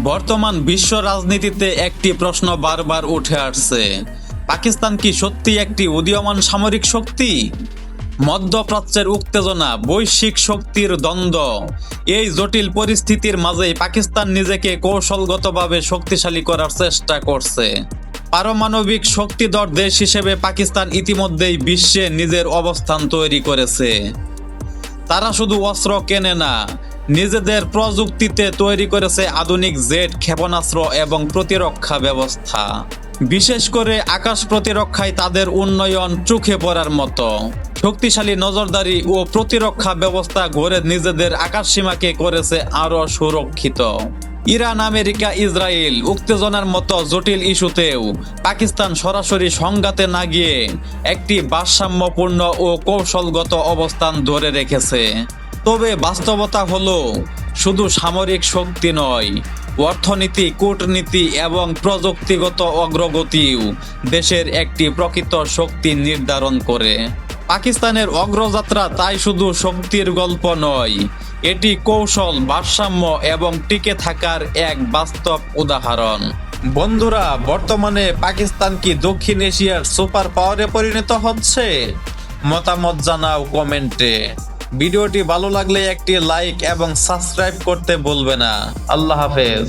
বর্তমান বিশ্ব রাজনীতিতে একটি প্রশ্ন বারবার উঠে আসছে, পাকিস্তান কি সত্যি একটি উদীয়মান সামরিক শক্তি? মধ্যপ্রাচ্যের উত্তেজনা, বৈশ্বিক শক্তির দ্বন্দ্ব, এই জটিল পরিস্থিতির মাঝেই পাকিস্তান নিজেকে কৌশলগতভাবে শক্তিশালী করার চেষ্টা করছে। পারমাণবিক শক্তিধর দেশ হিসেবে পাকিস্তান ইতিমধ্যেই বিশ্বে নিজের অবস্থান তৈরি করেছে। তারা শুধু অস্ত্র কেনে না, নিজেদের প্রযুক্তিতে তৈরি করেছে আধুনিক জেট ক্ষেপণাস্ত্র এবং প্রতিরক্ষা ব্যবস্থা। বিশেষ করে আকাশ প্রতিরক্ষায় তাদের উন্নয়ন চোখে পড়ার মতো। শক্তিশালী নজরদারি ও প্রতিরক্ষা ব্যবস্থা গড়ে নিজেদের আকাশসীমাকে করেছে আরও সুরক্ষিত। ইরান, আমেরিকা, ইসরায়েল উত্তেজনার মতো জটিল ইস্যুতেও পাকিস্তান সরাসরি সংঘাতে না গিয়ে একটি ভারসাম্যপূর্ণ ও কৌশলগত অবস্থান ধরে রেখেছে। তবে বাস্তবতা হলো, শুধু সামরিক শক্তি নয়, অর্থনীতি, কূটনীতি এবং প্রযুক্তিগত অগ্রগতিও দেশের একটি প্রকৃত শক্তি নির্ধারণ করে। পাকিস্তানের অগ্রযাত্রা তাই শুধু শক্তির গল্প নয়, এটি কৌশল, ভারসাম্য এবং টিকে থাকার এক বাস্তব উদাহরণ। বন্ধুরা, বর্তমানে পাকিস্তান কি দক্ষিণ এশিয়ার সুপার পাওয়ারে পরিণত হচ্ছে? মতামত জানাও কমেন্টে। ভিডিওটি ভালো লাগলে একটি লাইক এবং সাবস্ক্রাইব করতে ভুলবে না। আল্লাহ হাফেজ।